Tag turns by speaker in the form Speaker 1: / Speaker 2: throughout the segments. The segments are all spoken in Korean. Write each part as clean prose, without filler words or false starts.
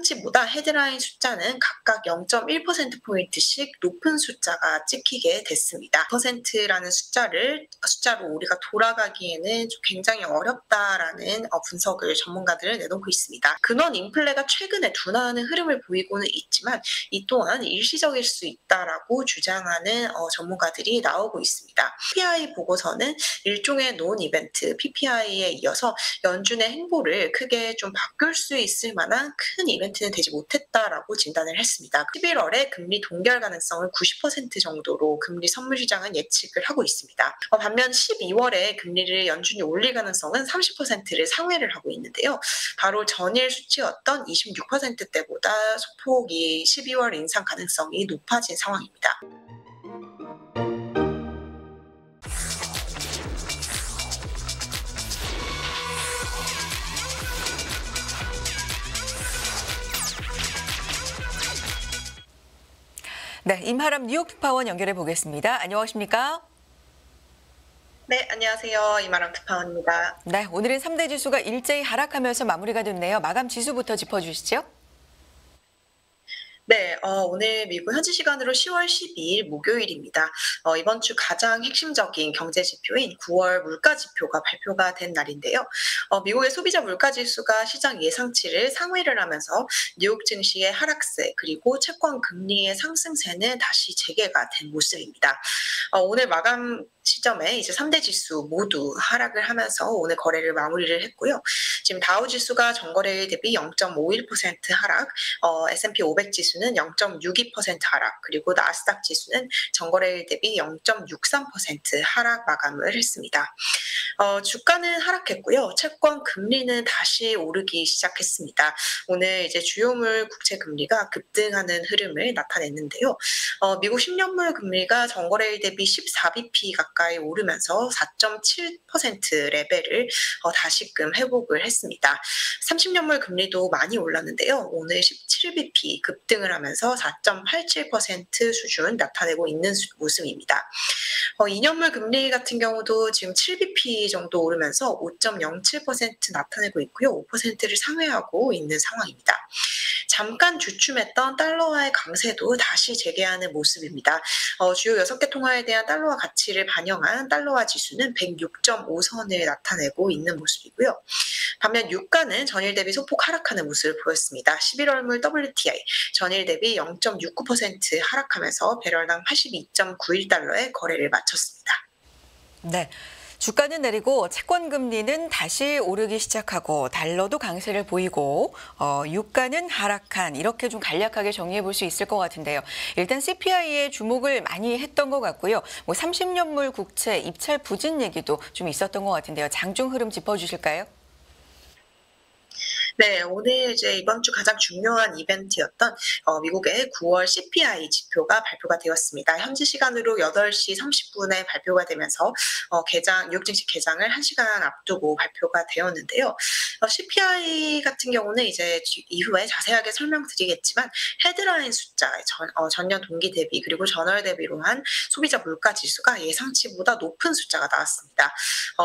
Speaker 1: 예상치보다 헤드라인 숫자는 각각 0.1%포인트씩 높은 숫자가 찍히게 됐습니다. 퍼센트라는 숫자로 우리가 돌아가기에는 좀 굉장히 어렵다라는 분석을 전문가들은 내놓고 있습니다. 근원 인플레가 최근에 둔화하는 흐름을 보이고는 있지만 이 또한 일시적일 수 있다라고 주장하는 전문가들이 나오고 있습니다. PPI 보고서는 일종의 논 이벤트 PPI에 이어서 연준의 행보를 크게 좀 바꿀 수 있을 만한 큰 이벤트는 되지 못했다라고 진단을 했습니다. 11월에 금리 동결 가능성을 90% 정도로 금리 선물 시장은 예측을 하고 있습니다. 반면 12월에 금리를 연준이 올릴 가능성은 30%를 상회를 하고 있는데요. 바로 전일 수치였던 26%대보다 소폭이 12월 인상 가능성이 높아진 상황입니다.
Speaker 2: 네, 임하람 뉴욕 특파원 연결해 보겠습니다. 안녕하십니까?
Speaker 1: 네, 안녕하세요. 임하람 특파원입니다.
Speaker 2: 네, 오늘은 3대 지수가 일제히 하락하면서 마무리가 됐네요. 마감 지수부터 짚어주시죠.
Speaker 1: 네, 오늘 미국 현지 시간으로 10월 12일 목요일입니다. 이번 주 가장 핵심적인 경제 지표인 9월 물가 지표가 발표가 된 날인데요. 미국의 소비자 물가 지수가 시장 예상치를 상회를 하면서 뉴욕 증시의 하락세 그리고 채권 금리의 상승세는 다시 재개가 된 모습입니다. 오늘 마감 시점에 이제 3대 지수 모두 하락을 하면서 오늘 거래를 마무리를 했고요. 지금 다우 지수가 전거래일 대비 0.51% 하락, S&P 500 지수는 0.62% 하락, 그리고 나스닥 지수는 전거래일 대비 0.63% 하락 마감을 했습니다. 주가는 하락했고요. 채권 금리는 다시 오르기 시작했습니다. 오늘 이제 주요물 국채 금리가 급등하는 흐름을 나타냈는데요. 미국 10년물 금리가 전거래일 대비 14bp 가까이 오르면서 4.7% 레벨을 다시금 회복을 했습니다. 30년물 금리도 많이 올랐는데요. 오늘 17bp 급등을 하면서 4.87% 수준 나타내고 있는 모습입니다. 2년물 금리 같은 경우도 지금 7bp 정도 오르면서 5.07% 나타내고 있고요. 5%를 상회하고 있는 상황입니다. 잠깐 주춤했던 달러화의 강세도 다시 재개하는 모습입니다. 주요 6개 통화에 대한 달러화 가치를 반영한 달러화 지수는 106.5선을 나타내고 있는 모습이고요. 반면 유가는 전일 대비 소폭 하락하는 모습을 보였습니다. 11월물 WTI 전일 대비 0.69% 하락하면서 배럴당 82.91달러에 거래를 마쳤습니다.
Speaker 2: 네. 주가는 내리고 채권 금리는 다시 오르기 시작하고 달러도 강세를 보이고 유가는 하락한 이렇게 좀 간략하게 정리해 볼 수 있을 것 같은데요. 일단 CPI에 주목을 많이 했던 것 같고요. 30년물 국채 입찰 부진 얘기도 좀 있었던 것 같은데요. 장중 흐름 짚어주실까요?
Speaker 1: 네, 오늘 이제 이번 주 가장 중요한 이벤트였던 미국의 9월 CPI 지표가 발표가 되었습니다. 현지 시간으로 8시 30분에 발표가 되면서 뉴욕 증시 개장을 1시간 앞두고 발표가 되었는데요. CPI 같은 경우는 이제 이후에 자세하게 설명드리겠지만 헤드라인 숫자 전년 동기 대비 그리고 전월 대비로 한 소비자 물가 지수가 예상치보다 높은 숫자가 나왔습니다.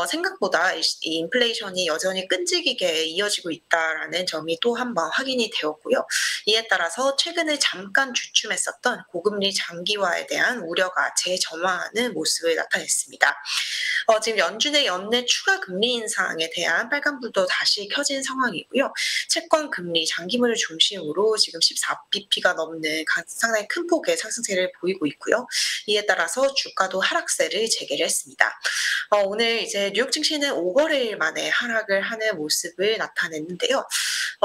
Speaker 1: 생각보다 이 인플레이션이 여전히 끈질기게 이어지고 있다라는 점이 또 한 번 확인이 되었고요. 이에 따라서 최근에 잠깐 주춤했었던 고금리 장기화에 대한 우려가 재점화하는 모습을 나타냈습니다. 지금 연준의 연내 추가 금리 인상에 대한 빨간불도 다시 켜진 상황이고요. 채권 금리 장기물을 중심으로 지금 14bp가 넘는 상당히 큰 폭의 상승세를 보이고 있고요. 이에 따라서 주가도 하락세를 재개를 했습니다. 오늘 이제 뉴욕 증시는 5거래일 만에 하락을 하는 모습을 나타냈는데요.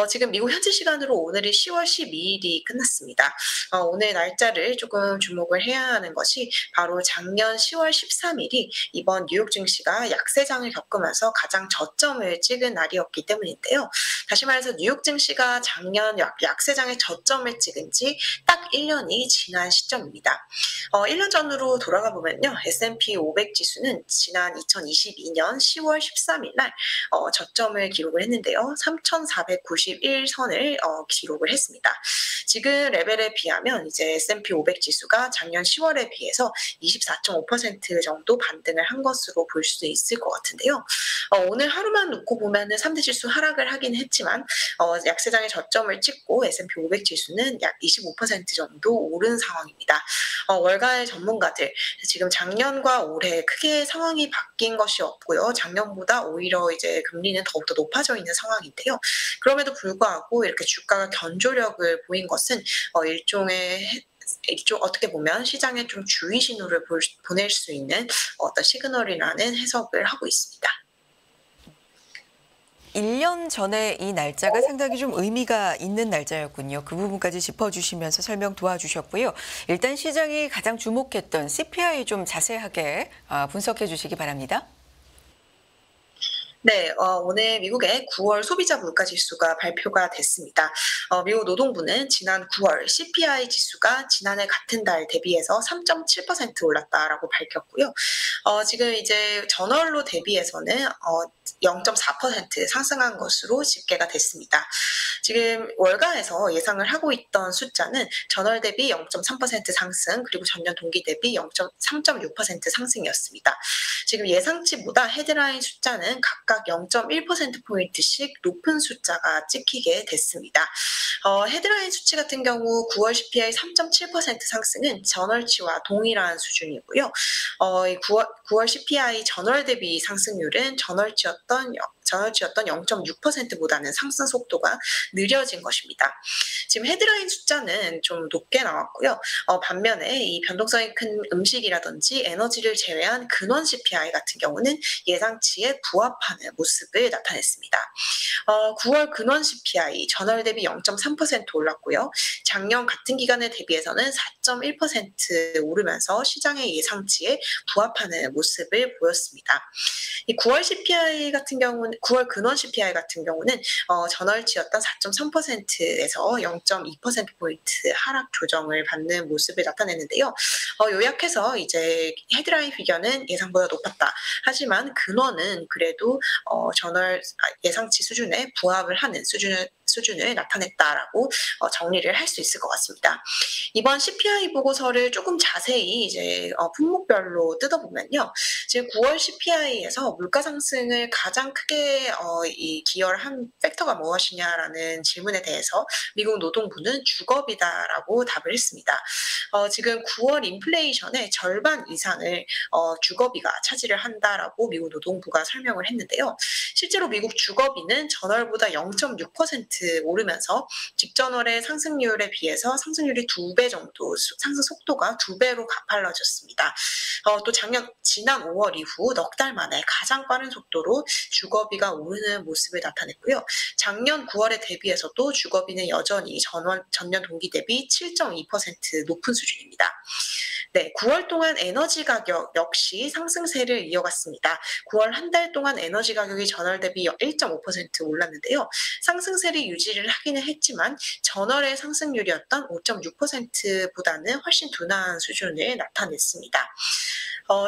Speaker 1: 지금 미국 현지 시간으로 오늘이 10월 12일이 끝났습니다. 오늘 날짜를 조금 주목을 해야 하는 것이 바로 작년 10월 13일이 이번 뉴욕 증시가 약세장을 겪으면서 가장 저점을 찍은 날이었기 때문인데요. 다시 말해서 뉴욕 증시가 작년 약세장의 저점을 찍은 지 딱 1년이 지난 시점입니다. 1년 전으로 돌아가 보면요. S&P 500 지수는 지난 2022년 10월 13일 날 저점을 기록을 했는데요. 3,491선을 기록을 했습니다. 지금 레벨에 비하면 이제 S&P 500 지수가 작년 10월에 비해서 24.5% 정도 반등을 한 것으로 볼 수 있을 것 같은데요. 오늘 하루만 놓고 보면은 3대 지수 하락을 하긴 했지만 약세장의 저점을 찍고 S&P 500 지수는 약 25% 정도 오른 상황입니다. 월가의 전문가들 지금 작년과 올해 크게 상황이 바뀐 것이 없고요. 작년보다 오히려 이제 금리는 더욱더 높아져 있는 상황인데요. 그럼에도 불구하고 이렇게 주가가 견조력을 보인 것은 어떻게 보면 시장에 좀 주의 신호를 보낼 수 있는 어떤 시그널이라는 해석을 하고 있습니다.
Speaker 2: 1년 전에 이 날짜가 상당히 좀 의미가 있는 날짜였군요. 그 부분까지 짚어주시면서 설명 도와주셨고요. 일단 시장이 가장 주목했던 CPI 좀 자세하게 분석해 주시기 바랍니다.
Speaker 1: 네, 오늘 미국의 9월 소비자 물가 지수가 발표가 됐습니다. 미국 노동부는 지난 9월 CPI 지수가 지난해 같은 달 대비해서 3.7% 올랐다라고 밝혔고요. 지금 이제 전월로 대비해서는 0.4% 상승한 것으로 집계가 됐습니다. 지금 월가에서 예상을 하고 있던 숫자는 전월 대비 0.3% 상승, 그리고 전년 동기 대비 3.6% 상승이었습니다. 지금 예상치보다 헤드라인 숫자는 각각 0.1%포인트씩 높은 숫자가 찍히게 됐습니다. 헤드라인 수치 같은 경우 9월 CPI 3.7% 상승은 전월치와 동일한 수준이고요. 9월 CPI 전월 대비 상승률은 전월치였던 0.6%보다는 상승 속도가 느려진 것입니다. 지금 헤드라인 숫자는 좀 높게 나왔고요. 반면에 이 변동성이 큰 음식이라든지 에너지를 제외한 근원 CPI 같은 경우는 예상치에 부합하는 모습을 나타냈습니다. 9월 근원 CPI 전월 대비 0.3% 올랐고요. 작년 같은 기간에 대비해서는 4.1% 오르면서 시장의 예상치에 부합하는 모습을 보였습니다. 이 9월 근원 CPI 같은 경우는 전월치였던 4.3%에서 0.2%포인트 하락 조정을 받는 모습을 나타냈는데요. 요약해서 이제 헤드라인 피겨는 예상보다 높았다. 하지만 근원은 그래도 전월 예상치 수준에 부합을 하는 수준을 나타냈다라고 정리를 할 수 있을 것 같습니다. 이번 CPI 보고서를 조금 자세히 이제 품목별로 뜯어보면요. 지금 9월 CPI에서 물가 상승을 가장 크게 기여를 한 팩터가 무엇이냐라는 질문에 대해서 미국 노동부는 주거비다라고 답을 했습니다. 지금 9월 인플레이션의 절반 이상을 주거비가 차지를 한다라고 미국 노동부가 설명을 했는데요. 실제로 미국 주거비는 전월보다 0.6% 오르면서 직전월의 상승률에 비해서 상승률이 2배 정도 상승 속도가 2배로 가팔라졌습니다. 또 지난 5월 이후 넉 달 만에 가장 빠른 속도로 주거비가 오르는 모습을 나타냈고요. 작년 9월에 대비해서도 주거비는 여전히 전년 동기 대비 7.2% 높은 수준입니다. 네, 9월 동안 에너지 가격 역시 상승세를 이어갔습니다. 9월 한 달 동안 에너지 가격이 전월 대비 1.5% 올랐는데요. 상승세를 유지를 하기는 했지만 전월의 상승률이었던 5.6%보다는 훨씬 둔화한 수준을 나타냈습니다.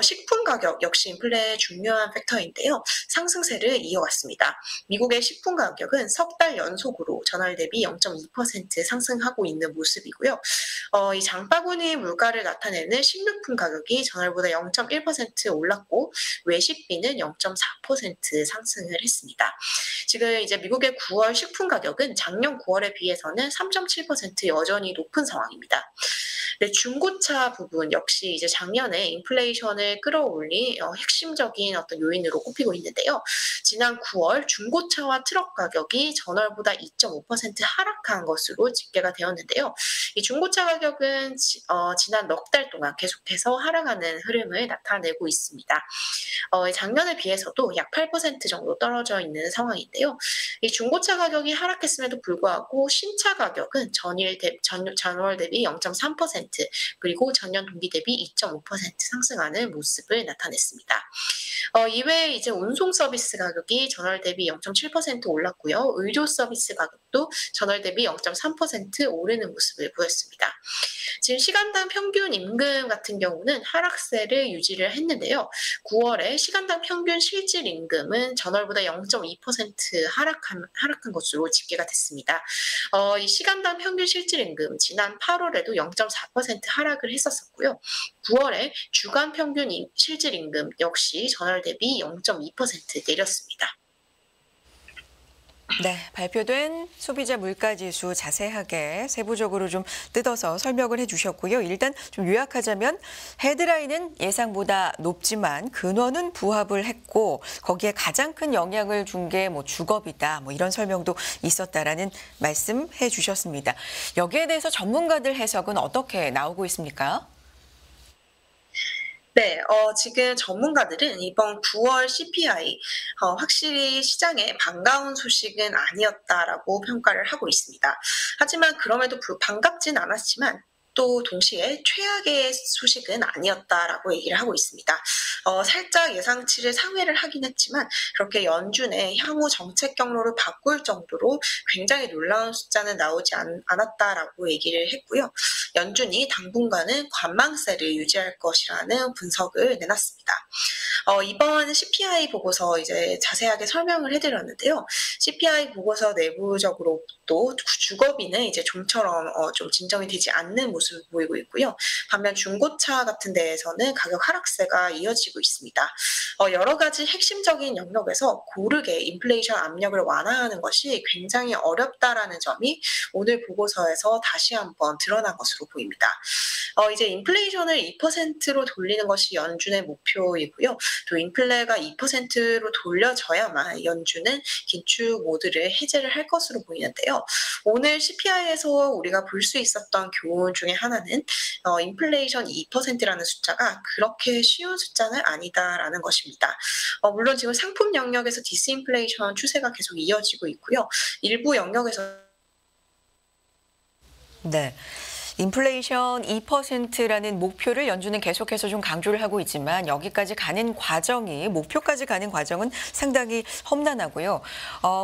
Speaker 1: 식품 가격 역시 인플레의 중요한 팩터인데요. 상승세를 이어갔습니다. 미국의 식품 가격은 석 달 연속으로 전월 대비 0.2% 상승하고 있는 모습이고요. 이 장바구니 물가를 나타내는 식료품 가격이 전월보다 0.1% 올랐고 외식비는 0.4% 상승을 했습니다. 지금 이제 미국의 9월 식품 가격은 작년 9월에 비해서는 3.7% 여전히 높은 상황입니다. 네, 중고차 부분 역시 이제 작년에 인플레이션을 끌어올린 핵심적인 어떤 요인으로 꼽히고 있는데요. 지난 9월 중고차와 트럭 가격이 전월보다 2.5% 하락한 것으로 집계가 되었는데요. 이 중고차 가격은 지난 넉 달 동안 계속해서 하락하는 흐름을 나타내고 있습니다. 작년에 비해서도 약 8% 정도 떨어져 있는 상황인데요. 이 중고차 가격이 하락했음에도 불구하고 신차 가격은 전월 대비 0.3% 그리고 전년 동기 대비 2.5% 상승하는 모습을 나타냈습니다. 이외에 이제 운송 서비스 가격이 전월 대비 0.7% 올랐고요. 의료 서비스 가격도 전월 대비 0.3% 오르는 모습을 보였습니다. 지금 시간당 평균 임금 같은 경우는 하락세를 유지를 했는데요. 9월에 시간당 평균 실질 임금은 전월보다 0.2% 하락한 것으로 집계가 됐습니다. 이 시간당 평균 실질 임금 지난 8월에도 0.4% 하락을 했었었고요. 9월에 주간 평균 실질 임금 역시 전월 대비 0.2% 내렸습니다.
Speaker 2: 네, 발표된 소비자 물가지수 자세하게 세부적으로 좀 뜯어서 설명을 해주셨고요. 일단 좀 요약하자면 헤드라인은 예상보다 높지만 근원은 부합을 했고 거기에 가장 큰 영향을 준 게 뭐 주거비다 뭐 이런 설명도 있었다라는 말씀해 주셨습니다. 여기에 대해서 전문가들 해석은 어떻게 나오고 있습니까?
Speaker 1: 네, 지금 전문가들은 이번 9월 CPI, 확실히 시장에 반가운 소식은 아니었다라고 평가를 하고 있습니다. 하지만 그럼에도 반갑진 않았지만 또 동시에 최악의 소식은 아니었다라고 얘기를 하고 있습니다. 살짝 예상치를 상회를 하긴 했지만 그렇게 연준의 향후 정책 경로를 바꿀 정도로 굉장히 놀라운 숫자는 나오지 않았다라고 얘기를 했고요. 연준이 당분간은 관망세를 유지할 것이라는 분석을 내놨습니다. 이번 CPI 보고서 이제 자세하게 설명을 해드렸는데요. CPI 보고서 내부적으로 또 주거비는 이제 좀처럼 좀 진정이 되지 않는 모습을 보이고 있고요. 반면 중고차 같은 데에서는 가격 하락세가 이어지고 있습니다. 여러 가지 핵심적인 영역에서 고르게 인플레이션 압력을 완화하는 것이 굉장히 어렵다라는 점이 오늘 보고서에서 다시 한번 드러난 것으로 보입니다. 이제 인플레이션을 2%로 돌리는 것이 연준의 목표이고요. 또 인플레가 2%로 돌려져야만 연준은 긴축 모드를 해제를 할 것으로 보이는데요. 오늘 CPI에서 우리가 볼 수 있었던 교훈 중에 하나는 인플레이션 2%라는 숫자가 그렇게 쉬운 숫자는 아니다라는 것입니다. 물론 지금 상품 영역에서 디스인플레이션 추세가 계속 이어지고 있고요. 일부 영역에서
Speaker 2: 네. 인플레이션 2%라는 목표를 연준은 계속해서 좀 강조를 하고 있지만 여기까지 가는 과정이 목표까지 가는 과정은 상당히 험난하고요.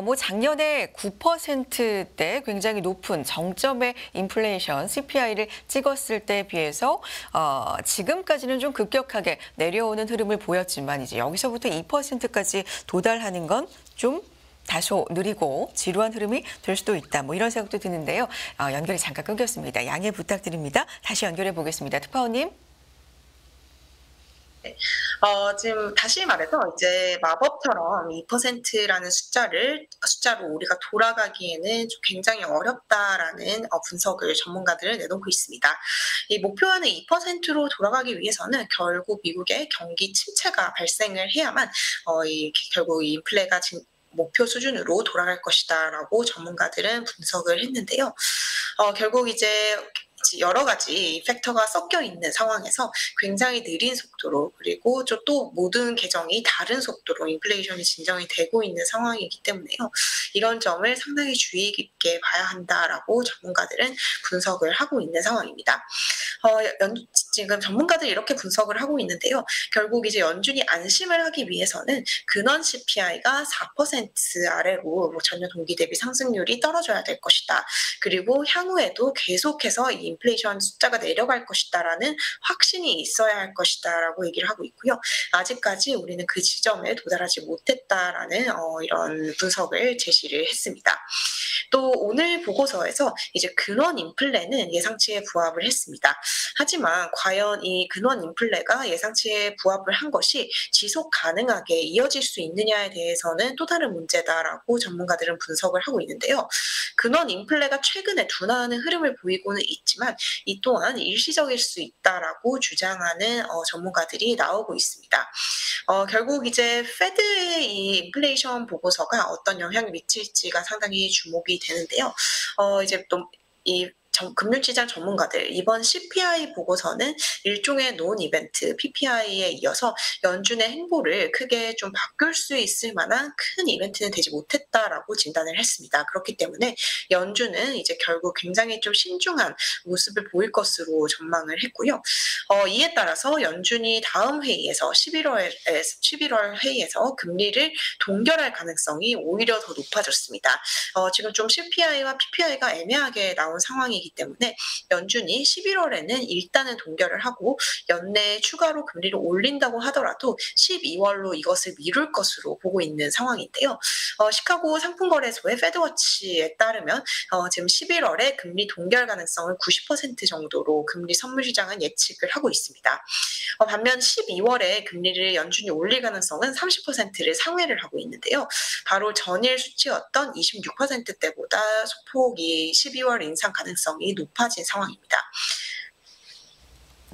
Speaker 2: 뭐 작년에 9%대 굉장히 높은 정점의 인플레이션 CPI를 찍었을 때에 비해서 지금까지는 좀 급격하게 내려오는 흐름을 보였지만 이제 여기서부터 2%까지 도달하는 건 좀 다소 느리고 지루한 흐름이 될 수도 있다. 뭐 이런 생각도 드는데요. 연결이 잠깐 끊겼습니다. 양해 부탁드립니다. 다시 연결해 보겠습니다. 특파원님.
Speaker 1: 지금 다시 말해서 이제 마법처럼 2%라는 숫자로 우리가 돌아가기에는 좀 굉장히 어렵다라는 분석을 전문가들은 내놓고 있습니다. 이 목표하는 2%로 돌아가기 위해서는 결국 미국의 경기 침체가 발생을 해야만 결국 이 인플레가 목표 수준으로 돌아갈 것이다라고 전문가들은 분석을 했는데요. 결국 이제 여러 가지 팩터가 섞여 있는 상황에서 굉장히 느린 속도로 그리고 또 모든 계정이 다른 속도로 인플레이션이 진정이 되고 있는 상황이기 때문에요. 이런 점을 상당히 주의 깊게 봐야 한다라고 전문가들은 분석을 하고 있는 상황입니다. 지금 전문가들이 이렇게 분석을 하고 있는데요. 결국 이제 연준이 안심을 하기 위해서는 근원 CPI가 4% 아래로 뭐 전년 동기 대비 상승률이 떨어져야 될 것이다. 그리고 향후에도 계속해서 이 인플레이션 숫자가 내려갈 것이다라는 확신이 있어야 할 것이다라고 얘기를 하고 있고요. 아직까지 우리는 그 지점에 도달하지 못했다라는 이런 분석을 제시를 했습니다. 또 오늘 보고서에서 이제 근원 인플레는 예상치에 부합을 했습니다. 하지만 과연 이 근원 인플레가 예상치에 부합을 한 것이 지속 가능하게 이어질 수 있느냐에 대해서는 또 다른 문제다라고 전문가들은 분석을 하고 있는데요. 근원 인플레가 최근에 둔화하는 흐름을 보이고는 있지만 이 또한 일시적일 수 있다라고 주장하는 전문가들이 나오고 있습니다. 결국 이제 페드의 이 인플레이션 보고서가 어떤 영향을 미칠지가 상당히 주목이 되는데요. 이제 또 이 금융시장 전문가들 이번 CPI 보고서는 일종의 논 이벤트 PPI에 이어서 연준의 행보를 크게 좀 바꿀 수 있을 만한 큰 이벤트는 되지 못했다라고 진단을 했습니다. 그렇기 때문에 연준은 이제 결국 굉장히 좀 신중한 모습을 보일 것으로 전망을 했고요. 이에 따라서 연준이 다음 회의에서 11월 회의에서 금리를 동결할 가능성이 오히려 더 높아졌습니다. 지금 좀 CPI와 PPI가 애매하게 나온 상황이기 때문에 연준이 11월에는 일단은 동결을 하고 연내 추가로 금리를 올린다고 하더라도 12월로 이것을 미룰 것으로 보고 있는 상황인데요. 시카고 상품거래소의 페드워치에 따르면 지금 11월에 금리 동결 가능성을 90% 정도로 금리 선물 시장은 예측을 하고 있습니다. 반면 12월에 금리를 연준이 올릴 가능성은 30%를 상회를 하고 있는데요. 바로 전일 수치였던 26%대보다 소폭이 12월 인상 가능성이 높아진 상황입니다.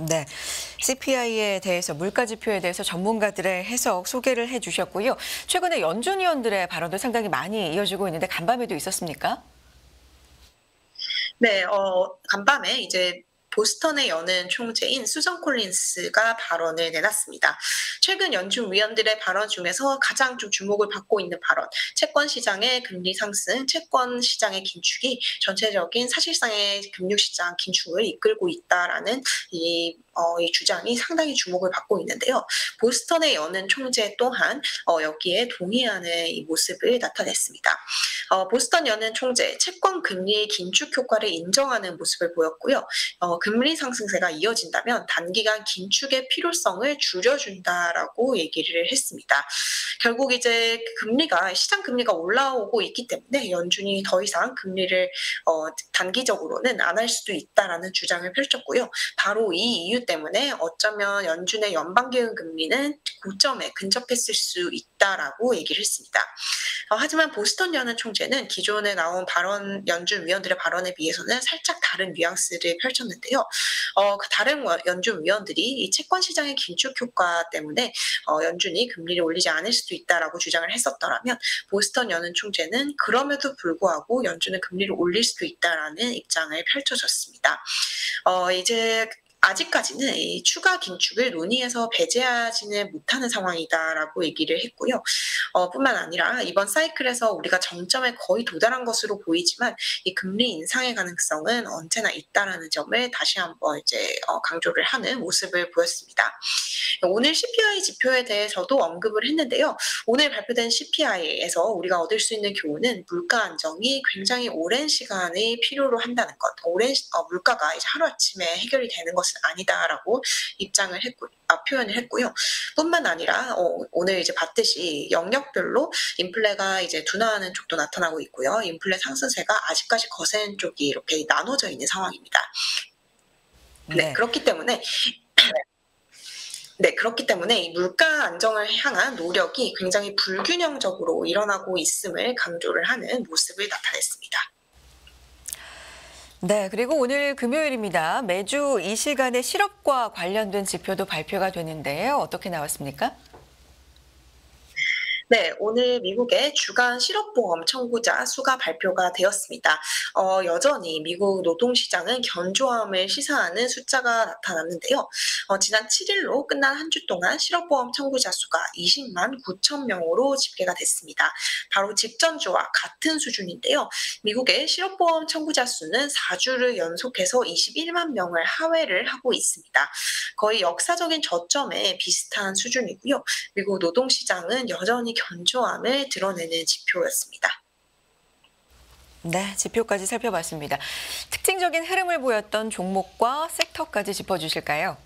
Speaker 2: 네. CPI에 대해서 물가 지표에 대해서 전문가들의 해석 소개를 해 주셨고요. 최근에 연준 위원들의 발언도 상당히 많이 이어지고 있는데 간밤에도 있었습니까?
Speaker 1: 네, 간밤에 이제 보스턴의 여는 총재인 수전 콜린스가 발언을 내놨습니다. 최근 연준 위원들의 발언 중에서 가장 좀 주목을 받고 있는 발언, 채권 시장의 금리 상승, 채권 시장의 긴축이 전체적인 사실상의 금융시장 긴축을 이끌고 있다라는 이 주장이 상당히 주목을 받고 있는데요. 보스턴의 여는 총재 또한 여기에 동의하는 이 모습을 나타냈습니다. 보스턴 여는 총재, 채권 금리의 긴축 효과를 인정하는 모습을 보였고요. 금리 상승세가 이어진다면 단기간 긴축의 필요성을 줄여준다라고 얘기를 했습니다. 결국 이제 시장 금리가 올라오고 있기 때문에 연준이 더 이상 금리를 단기적으로는 안 할 수도 있다라는 주장을 펼쳤고요. 바로 이 이유 때문에 어쩌면 연준의 연방기금 금리는 고점에 근접했을 수 있다라고 얘기를 했습니다. 하지만 보스턴 여는 총재는 기존에 나온 연준 위원들의 발언에 비해서는 살짝 다른 뉘앙스를 펼쳤는데요. 그 다른 연준 위원들이 이 채권 시장의 긴축 효과 때문에 연준이 금리를 올리지 않을 수도 있다라고 주장을 했었더라면 보스턴 여는 총재는 그럼에도 불구하고 연준은 금리를 올릴 수도 있다라는 입장을 펼쳐줬습니다. 이제 아직까지는 이 추가 긴축을 논의해서 배제하지는 못하는 상황이다라고 얘기를 했고요. 뿐만 아니라 이번 사이클에서 우리가 정점에 거의 도달한 것으로 보이지만 이 금리 인상의 가능성은 언제나 있다라는 점을 다시 한번 이제 강조를 하는 모습을 보였습니다. 오늘 CPI 지표에 대해서도 언급을 했는데요. 오늘 발표된 CPI에서 우리가 얻을 수 있는 교훈은 물가 안정이 굉장히 오랜 시간이 필요로 한다는 것. 물가가 이제 하루아침에 해결이 되는 것은 아니다라고 표현을 했고요. 뿐만 아니라 오늘 이제 봤듯이 영역별로 인플레가 이제 둔화하는 쪽도 나타나고 있고요. 인플레 상승세가 아직까지 거센 쪽이 이렇게 나눠져 있는 상황입니다.
Speaker 2: 네.
Speaker 1: 그렇기 때문에 이 물가 안정을 향한 노력이 굉장히 불균형적으로 일어나고 있음을 강조를 하는 모습을 나타냈습니다.
Speaker 2: 네, 그리고 오늘 금요일입니다. 매주 이 시간에 실업과 관련된 지표도 발표가 되는데요. 어떻게 나왔습니까?
Speaker 1: 네, 오늘 미국의 주간 실업보험 청구자 수가 발표가 되었습니다. 여전히 미국 노동시장은 견조함을 시사하는 숫자가 나타났는데요. 지난 7일로 끝난 한 주 동안 실업보험 청구자 수가 20만 9천 명으로 집계가 됐습니다. 바로 직전주와 같은 수준인데요. 미국의 실업보험 청구자 수는 4주를 연속해서 21만 명을 하회를 하고 있습니다. 거의 역사적인 저점에 비슷한 수준이고요. 미국 노동시장은 여전히 견조함을 드러내는 지표였습니다.
Speaker 2: 네, 지표까지 살펴봤습니다. 특징적인 흐름을 보였던 종목과 섹터까지 짚어주실까요?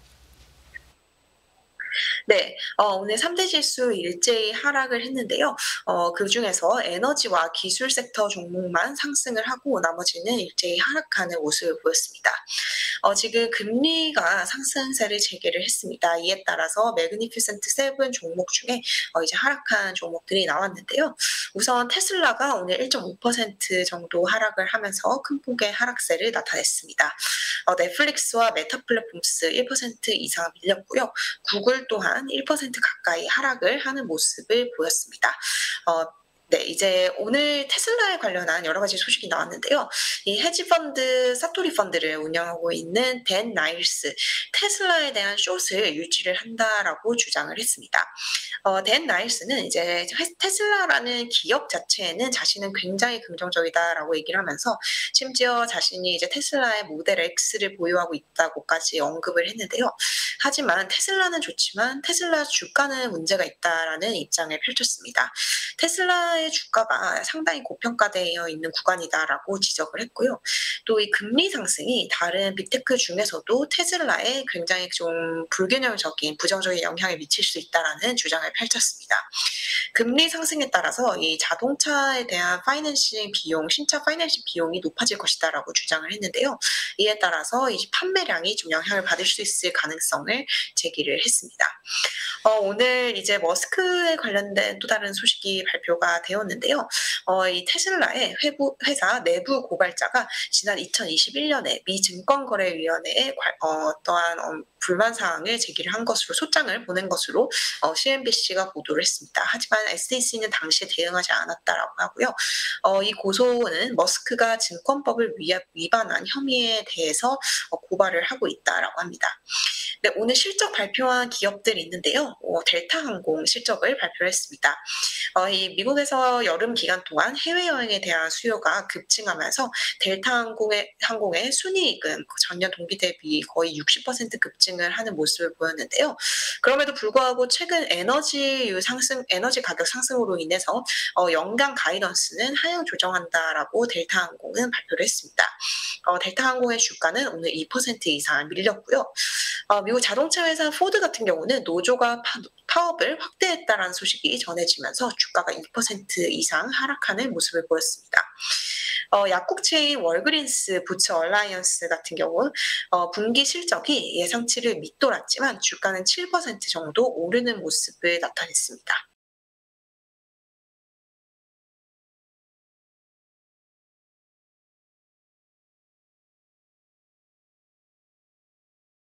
Speaker 1: 네, 오늘 3대 지수 일제히 하락을 했는데요. 그중에서 에너지와 기술 섹터 종목만 상승을 하고 나머지는 일제히 하락하는 모습을 보였습니다. 지금 금리가 상승세를 재개를 했습니다. 이에 따라서 매그니피센트 세븐 종목 중에 이제 하락한 종목들이 나왔는데요. 우선 테슬라가 오늘 1.5% 정도 하락을 하면서 큰 폭의 하락세를 나타냈습니다. 넷플릭스와 메타 플랫폼스 1% 이상 밀렸고요. 구글 또한 1% 가까이 하락을 하는 모습을 보였습니다. 네, 이제 오늘 테슬라에 관련한 여러 가지 소식이 나왔는데요. 이 헤지펀드 사토리 펀드를 운영하고 있는 댄 나일스, 테슬라에 대한 숏을 유지를 한다라고 주장을 했습니다. 댄 나일스는 이제 테슬라라는 기업 자체에는 자신은 굉장히 긍정적이다라고 얘기를 하면서 심지어 자신이 이제 테슬라의 모델 X를 보유하고 있다고까지 언급을 했는데요. 하지만 테슬라는 좋지만 테슬라 주가는 문제가 있다라는 입장을 펼쳤습니다. 테슬라의 주가가 상당히 고평가되어 있는 구간이다라고 지적을 했고요. 또 이 금리 상승이 다른 빅테크 중에서도 테슬라에 굉장히 좀 불균형적인 부정적인 영향을 미칠 수 있다라는 주장을 펼쳤습니다. 금리 상승에 따라서 이 자동차에 대한 파이낸싱 비용, 신차 파이낸싱 비용이 높아질 것이다라고 주장을 했는데요. 이에 따라서 이 판매량이 좀 영향을 받을 수 있을 가능성을 제기를 했습니다. 오늘 이제 머스크에 관련된 또 다른 소식이 발표가 되었는데요. 이 테슬라의 회사 내부 고발자가 지난 2021년에 미 증권거래위원회에 어떠한 불만 사항을 제기를 한 것으로 소장을 보낸 것으로 CNBC가 보도를 했습니다. 하지만 SEC는 당시에 대응하지 않았다라고 하고요. 이 고소는 머스크가 증권법을 위반한 혐의에 대해서 고발을 하고 있다라고 합니다. 네, 오늘 실적 발표한 기업들이 있는데요. 델타항공 실적을 발표했습니다. 이 미국에서 여름 기간 동안 해외여행에 대한 수요가 급증하면서 델타항공의 순이익은 전년 동기 대비 거의 60% 급증을 하는 모습을 보였는데요. 그럼에도 불구하고 최근 에너지 가격 상승으로 인해서 연간 가이던스는 하향 조정한다라고 델타항공은 발표를 했습니다. 델타항공의 주가는 오늘 2% 이상 밀렸고요. 미국 자동차 회사 포드 같은 경우는 노조가 파업을 확대했다라는 소식이 전해지면서 주가가 2% 이상 하락하는 모습을 보였습니다. 약국 체인 월그린스 부츠 얼라이언스 같은 경우 분기 실적이 예상치를 밑돌았지만 주가는 7% 정도 오르는 모습을 나타냈습니다.